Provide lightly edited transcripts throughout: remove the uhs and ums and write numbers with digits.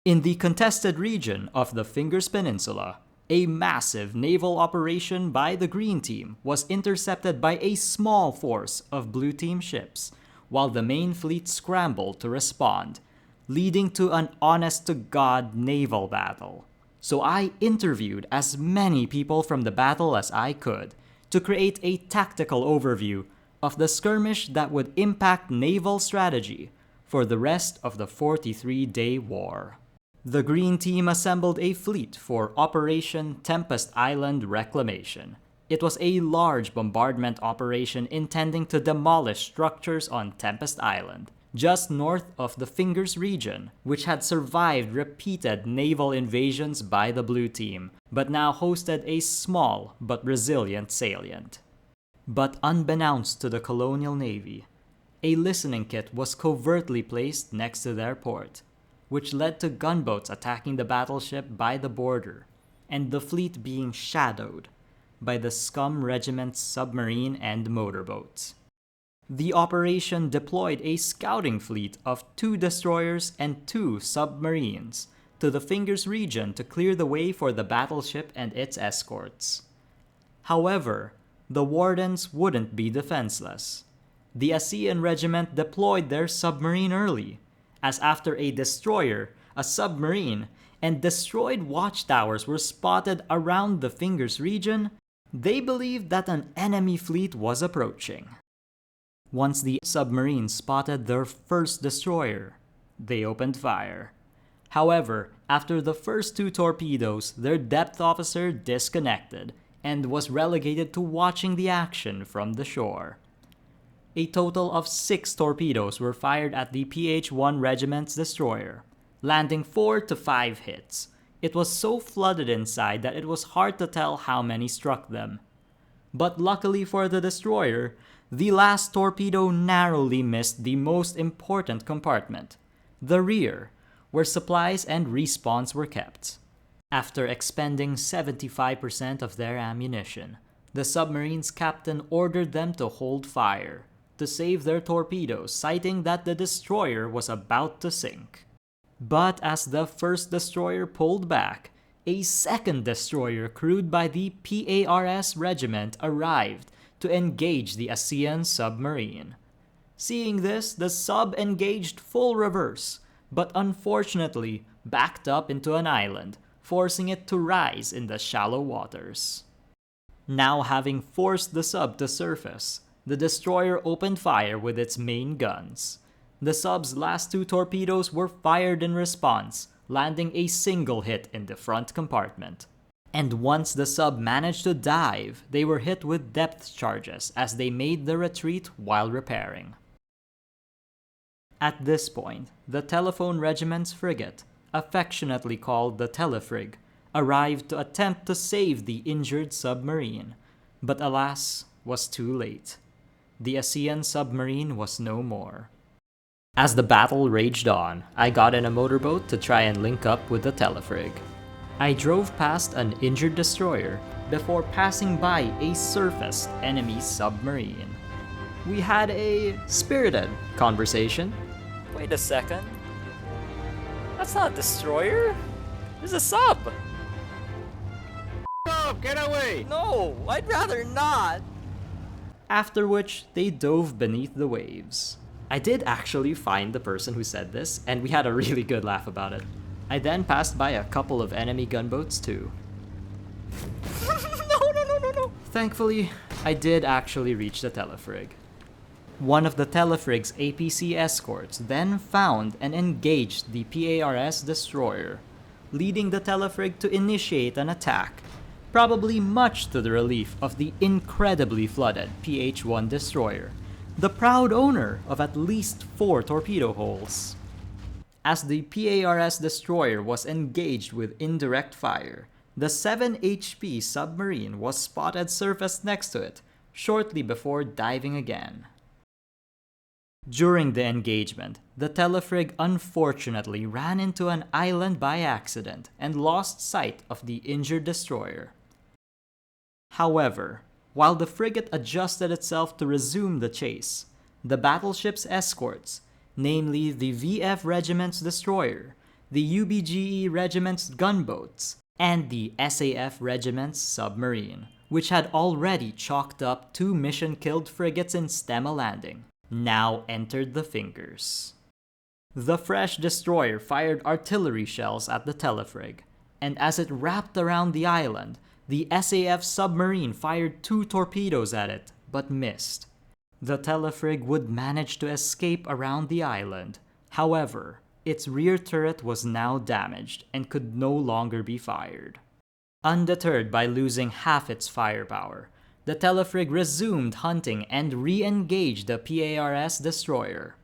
In the contested region of the Fingers Peninsula, a massive naval operation by the Green Team was intercepted by a small force of Blue Team ships, while the main fleet scrambled to respond, leading to an honest-to-God naval battle. So I interviewed as many people from the battle as I could to create a tactical overview of the skirmish that would impact naval strategy for the rest of the 43-day war. The Green Team assembled a fleet for Operation Tempest Island Reclamation. It was a large bombardment operation intending to demolish structures on Tempest Island, just north of the Fingers region, which had survived repeated naval invasions by the Blue Team, but now hosted a small but resilient salient. But unbeknownst to the Colonial Navy, a listening kit was covertly placed next to their port, which led to gunboats attacking the battleship by the border, and the fleet being shadowed by the Scum Regiment's submarine and motorboats. The operation deployed a scouting fleet of 2 destroyers and 2 submarines to the Fingers region to clear the way for the battleship and its escorts. However, the Wardens wouldn't be defenseless. The ASEAN Regiment deployed their submarine early, as after a destroyer, a submarine, and destroyed watchtowers were spotted around the Fingers region, they believed that an enemy fleet was approaching. Once the submarine spotted their first destroyer, they opened fire. However, after the first 2 torpedoes, their depth officer disconnected and was relegated to watching the action from the shore. A total of 6 torpedoes were fired at the PH-1 Regiment's destroyer, landing 4 to 5 hits. It was so flooded inside that it was hard to tell how many struck them. But luckily for the destroyer, the last torpedo narrowly missed the most important compartment, the rear, where supplies and respawns were kept. After expending 75% of their ammunition, the submarine's captain ordered them to hold fire to save their torpedoes, citing that the destroyer was about to sink. But as the first destroyer pulled back, a second destroyer crewed by the PARS Regiment arrived to engage the ASEAN submarine. Seeing this, the sub engaged full reverse, but unfortunately backed up into an island, forcing it to rise in the shallow waters. Now having forced the sub to surface, the destroyer opened fire with its main guns. The sub's last 2 torpedoes were fired in response, landing a single hit in the front compartment. And once the sub managed to dive, they were hit with depth charges as they made the retreat while repairing. At this point, the Telephone Regiment's frigate, affectionately called the Telefrig, arrived to attempt to save the injured submarine, but alas, was too late. The ASEAN submarine was no more. As the battle raged on, I got in a motorboat to try and link up with the Telefrig. I drove past an injured destroyer before passing by a surfaced enemy submarine. We had a spirited conversation. Wait a second. That's not a destroyer. It's a sub. Stop! Get away! No, I'd rather not. After which, they dove beneath the waves. I did actually find the person who said this, and we had a really good laugh about it. I then passed by a couple of enemy gunboats too. No. Thankfully, I did actually reach the Telefrig. One of the Telefrig's APC escorts then found and engaged the PARS destroyer, leading the Telefrig to initiate an attack, probably much to the relief of the incredibly flooded PH-1 destroyer, the proud owner of at least 4 torpedo holes. As the PARS destroyer was engaged with indirect fire, the 7 HP submarine was spotted surfaced next to it shortly before diving again. During the engagement, the Telefrig unfortunately ran into an island by accident and lost sight of the injured destroyer. However, while the frigate adjusted itself to resume the chase, the battleship's escorts, namely the VF Regiment's destroyer, the UBGE regiment's gunboats, and the SAF regiment's submarine, which had already chalked up 2 mission-killed frigates in Stemma Landing, now entered the fingers. The fresh destroyer fired artillery shells at the telefrig, and as it wrapped around the island, the SAF submarine fired 2 torpedoes at it, but missed. The telefrig would manage to escape around the island. However, its rear turret was now damaged and could no longer be fired. Undeterred by losing half its firepower, the telefrig resumed hunting and re-engaged the PARS destroyer.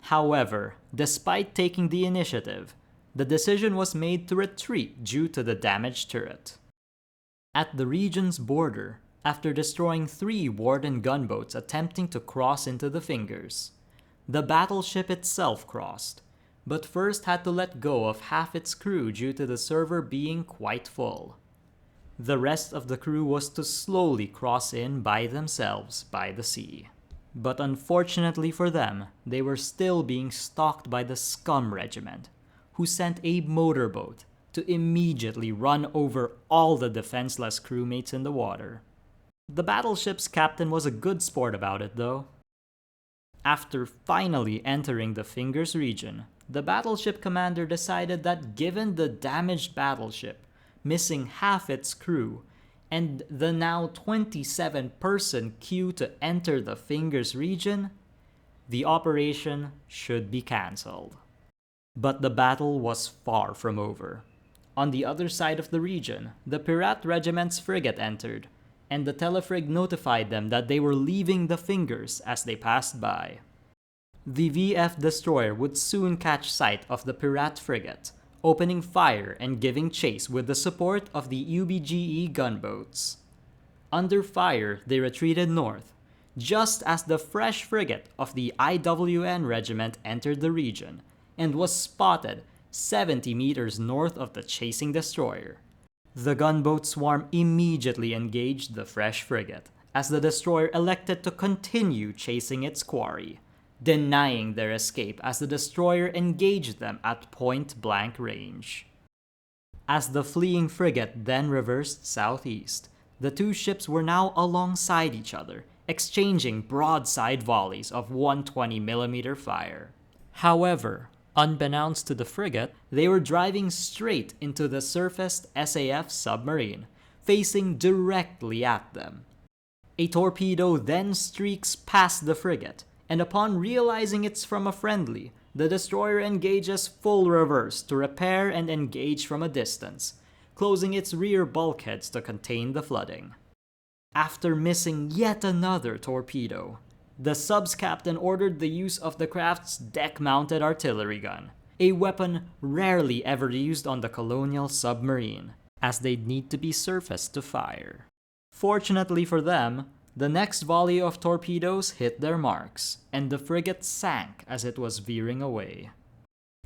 However, despite taking the initiative, the decision was made to retreat due to the damaged turret. At the region's border, after destroying 3 Warden gunboats attempting to cross into the fingers, the battleship itself crossed, but first had to let go of half its crew due to the server being quite full. The rest of the crew was to slowly cross in by themselves by the sea. But unfortunately for them, they were still being stalked by the Scum Regiment, who sent a motorboat to immediately run over all the defenseless crewmates in the water. The battleship's captain was a good sport about it, though. After finally entering the Fingers region, the battleship commander decided that given the damaged battleship, missing half its crew, and the now 27-person queue to enter the Fingers region, the operation should be cancelled. But the battle was far from over. On the other side of the region, the Pirate Regiment's frigate entered, and the telefrig notified them that they were leaving the Fingers as they passed by. The VF destroyer would soon catch sight of the Pirate frigate, opening fire and giving chase with the support of the UBGE gunboats. Under fire, they retreated north, just as the fresh frigate of the IWN regiment entered the region and was spotted 70 meters north of the chasing destroyer. The gunboat swarm immediately engaged the fresh frigate, as the destroyer elected to continue chasing its quarry, denying their escape as the destroyer engaged them at point-blank range. As the fleeing frigate then reversed southeast, the 2 ships were now alongside each other, exchanging broadside volleys of 120mm fire. However, unbeknownst to the frigate, they were driving straight into the surfaced SAF submarine, facing directly at them. A torpedo then streaks past the frigate, and upon realizing it's from a friendly, the destroyer engages full reverse to repair and engage from a distance, closing its rear bulkheads to contain the flooding. After missing yet another torpedo, the sub's captain ordered the use of the craft's deck-mounted artillery gun, a weapon rarely ever used on the colonial submarine, as they'd need to be surfaced to fire. Fortunately for them, the next volley of torpedoes hit their marks, and the frigate sank as it was veering away.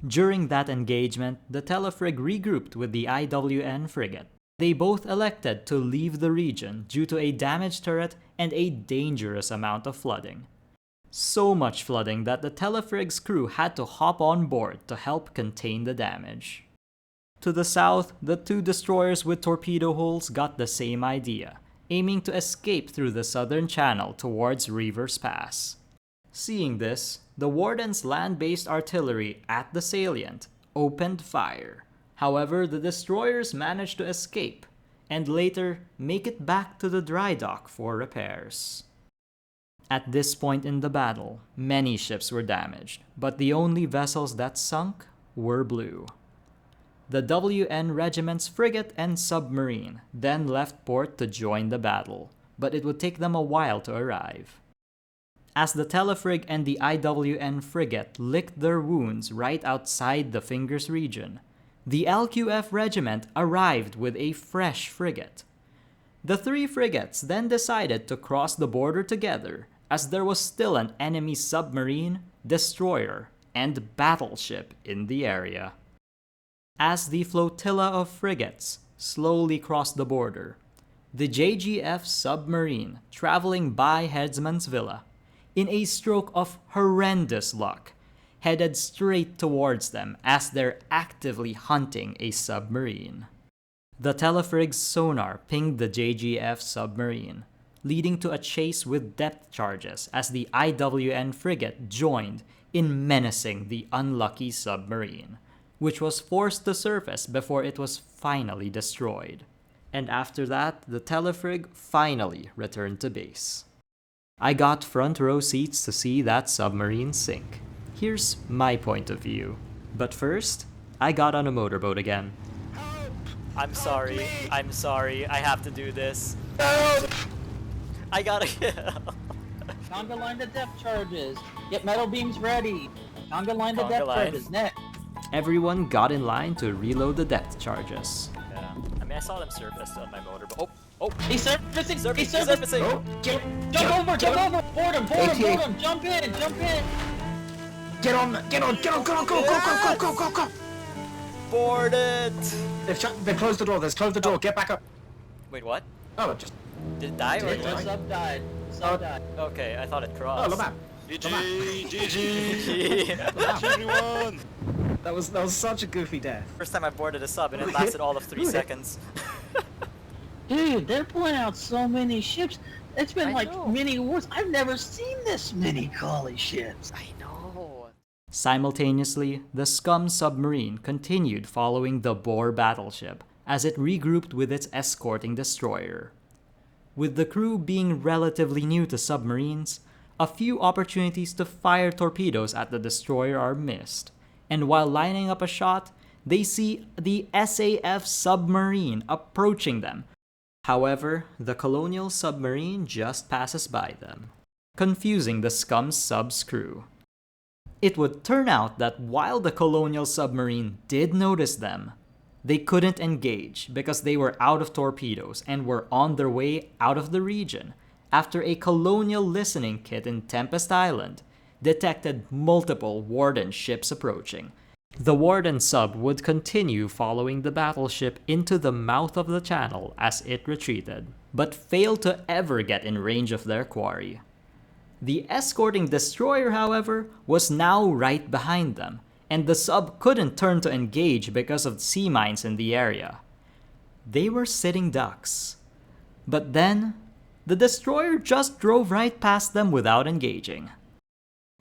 During that engagement, the telefrig regrouped with the IWN frigate. They both elected to leave the region due to a damaged turret and a dangerous amount of flooding. So much flooding that the telefrig's crew had to hop on board to help contain the damage. To the south, the 2 destroyers with torpedo holes got the same idea, aiming to escape through the southern channel towards Reavers Pass. Seeing this, the Warden's land-based artillery at the salient opened fire. However, the destroyers managed to escape, and later make it back to the dry dock for repairs. At this point in the battle, many ships were damaged, but the only vessels that sunk were blue. The WN Regiment's frigate and submarine then left port to join the battle, but it would take them a while to arrive. As the telefrig and the IWN frigate licked their wounds right outside the Fingers region, the LQF Regiment arrived with a fresh frigate. The 3 frigates then decided to cross the border together, as there was still an enemy submarine, destroyer, and battleship in the area. As the flotilla of frigates slowly crossed the border, the JGF submarine, traveling by Headsman's Villa, in a stroke of horrendous luck, headed straight towards them as they're actively hunting a submarine. The Telefrig's sonar pinged the JGF submarine, leading to a chase with depth charges as the IWN frigate joined in menacing the unlucky submarine, which was forced to surface before it was finally destroyed. And after that, the Telefrig finally returned to base. I got front row seats to see that submarine sink. Here's my point of view. But first, I got on a motorboat again. Help! I'm sorry. me! I'm sorry. I have to do this. Help! I gotta kill. Conga line the depth charges. Get metal beams ready. Conga line the Conga depth line. charges. Next. Everyone got in line to reload the depth charges. Yeah. I mean, I saw them surface on my motorboat. Oh, He's surfacing. surface, He's surfacing. surfacing. Oh, get him! Jump over. Jump over. Board him. Board him. 88. Board him. Jump in. Jump in. Get on! Go! Board it. They've closed the door. They've closed the door. Get back up. Wait, what? Oh, just. Did it die or Did it The die? sub died. Sub died. Okay, I thought it Oh, crossed. look, man. GG! Everyone! That was such a goofy death. First time I boarded a sub and it lasted all of 3 Look at- seconds. Dude, they're pulling out so many ships. It's been I like know. mini wars. I've never seen this many collie ships. I know. Simultaneously, the Scum submarine continued following the Boar battleship as it regrouped with its escorting destroyer. With the crew being relatively new to submarines, a few opportunities to fire torpedoes at the destroyer are missed, and while lining up a shot, they see the SAF submarine approaching them. However, the Colonial submarine just passes by them, confusing the Scum sub's crew. It would turn out that while the Colonial submarine did notice them, they couldn't engage because they were out of torpedoes and were on their way out of the region after a Colonial listening kit in Tempest Island detected multiple Warden ships approaching. The Warden sub would continue following the battleship into the mouth of the channel as it retreated, but failed to ever get in range of their quarry. The escorting destroyer, however, was now right behind them, and the sub couldn't turn to engage because of sea mines in the area. They were sitting ducks. But then, the destroyer just drove right past them without engaging.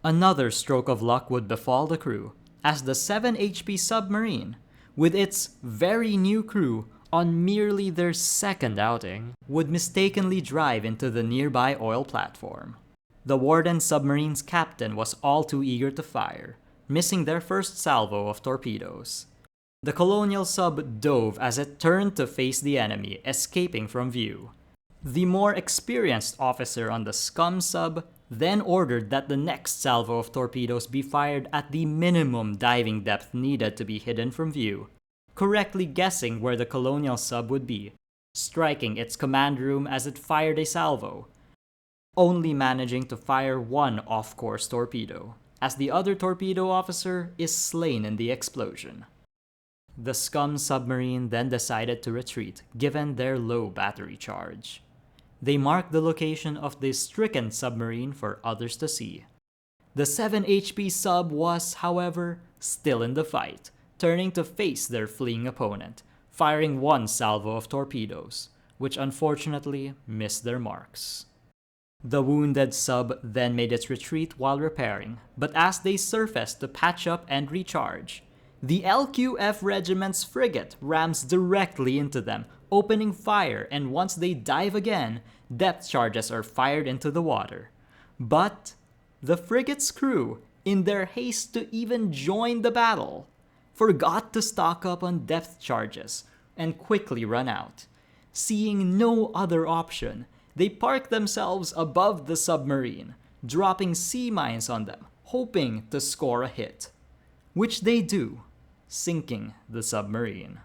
Another stroke of luck would befall the crew, as the 7 HP submarine, with its very new crew on merely their second outing, would mistakenly drive into the nearby oil platform. The Warden submarine's captain was all too eager to fire, missing their first salvo of torpedoes. The Colonial sub dove as it turned to face the enemy, escaping from view. The more experienced officer on the Scum sub then ordered that the next salvo of torpedoes be fired at the minimum diving depth needed to be hidden from view, correctly guessing where the Colonial sub would be, striking its command room as it fired a salvo, only managing to fire one off-course torpedo, as the other torpedo officer is slain in the explosion. The Scum submarine then decided to retreat given their low battery charge. They marked the location of the stricken submarine for others to see. The 7 HP sub was, however, still in the fight, turning to face their fleeing opponent, firing one salvo of torpedoes, which unfortunately missed their marks. The wounded sub then made its retreat while repairing, but as they surfaced to patch up and recharge, the LQF regiment's frigate rams directly into them, opening fire, and once they dive again, depth charges are fired into the water. But the frigate's crew, in their haste to even join the battle, forgot to stock up on depth charges and quickly run out. Seeing no other option, they park themselves above the submarine, dropping sea mines on them, hoping to score a hit, which they do, sinking the submarine.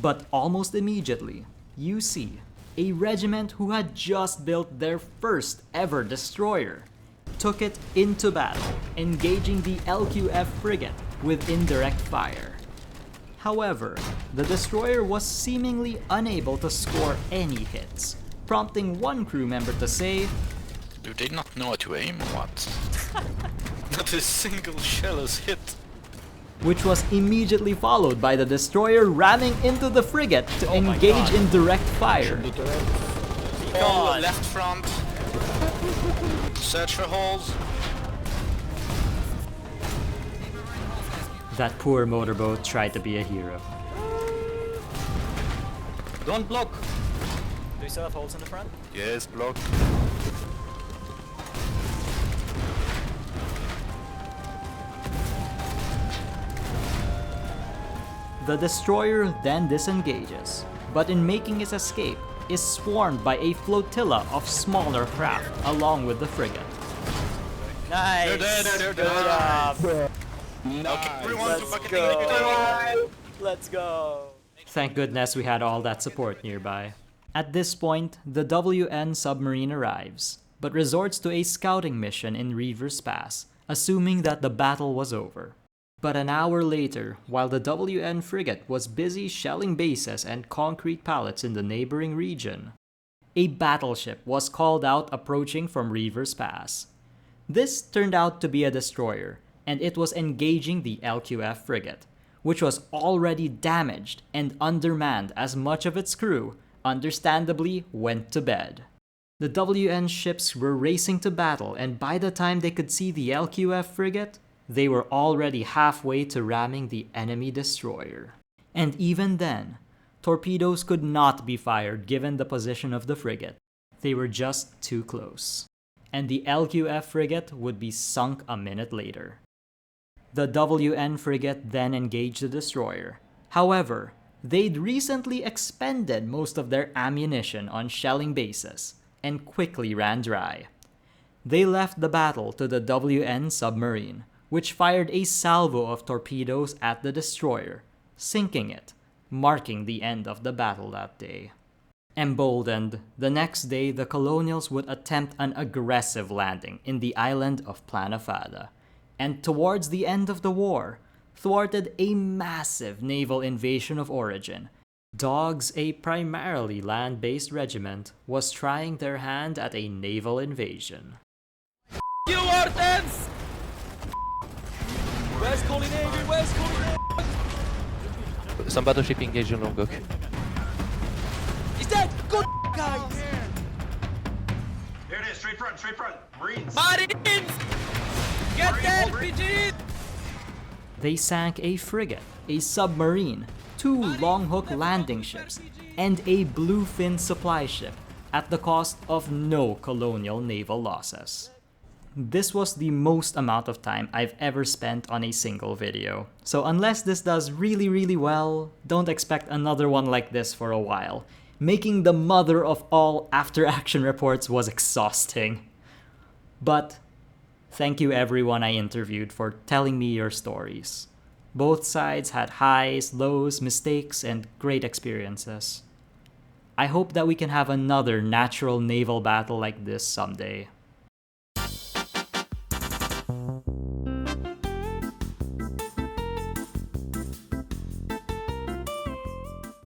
But almost immediately, you see a regiment who had just built their first ever destroyer took it into battle, engaging the LQF frigate with indirect fire. However, the destroyer was seemingly unable to score any hits, prompting one crew member to say, Do they not know how to aim or what? Not a single shell is hit. which was immediately followed by the destroyer ramming into the frigate to Oh my engage God. in direct fire. Oh, left front. Search for holes. That poor motorboat tried to be a hero. Don't block. Do we still have holes in the front? Yes, block. The destroyer then disengages, but in making its escape, is swarmed by a flotilla of smaller craft along with the frigate. Nice! They're dead, they're Good dead. job! Okay, everyone to Let's bucket go! Let's go! Thank goodness we had all that support nearby. At this point, the WN submarine arrives, but resorts to a scouting mission in Reavers Pass, assuming that the battle was over. But an hour later, while the WN frigate was busy shelling bases and concrete pallets in the neighboring region, a battleship was called out approaching from Reavers Pass. This turned out to be a destroyer, and it was engaging the LQF frigate, which was already damaged and undermanned as much of its crew, understandably, went to bed. The WN ships were racing to battle, and by the time they could see the LQF frigate, they were already halfway to ramming the enemy destroyer. And even then, torpedoes could not be fired given the position of the frigate. They were just too close. And the LQF frigate would be sunk a minute later. The WN frigate then engaged the destroyer. However, they'd recently expended most of their ammunition on shelling bases and quickly ran dry. They left the battle to the WN submarine, which fired a salvo of torpedoes at the destroyer, sinking it, marking the end of the battle that day. Emboldened, the next day the colonials would attempt an aggressive landing in the island of Planafada, and towards the end of the war, thwarted a massive naval invasion of Origin. Dogs, a primarily land-based regiment, was trying their hand at a naval invasion. You Ortens! Where's calling Navy? Where's calling Navy? Some battleship engaged on Longok. He's dead! Good guys! Here it is, straight front, Marines! Marines! Get the LPGs! They sank a frigate, a submarine, 2 long-hook landing ships, and a bluefin supply ship at the cost of no colonial naval losses. This was the most amount of time I've ever spent on a single video, so unless this does really well, don't expect another one like this for a while. Making the mother of all after-action reports was exhausting. But thank you everyone I interviewed for telling me your stories. Both sides had highs, lows, mistakes, and great experiences. I hope that we can have another natural naval battle like this someday.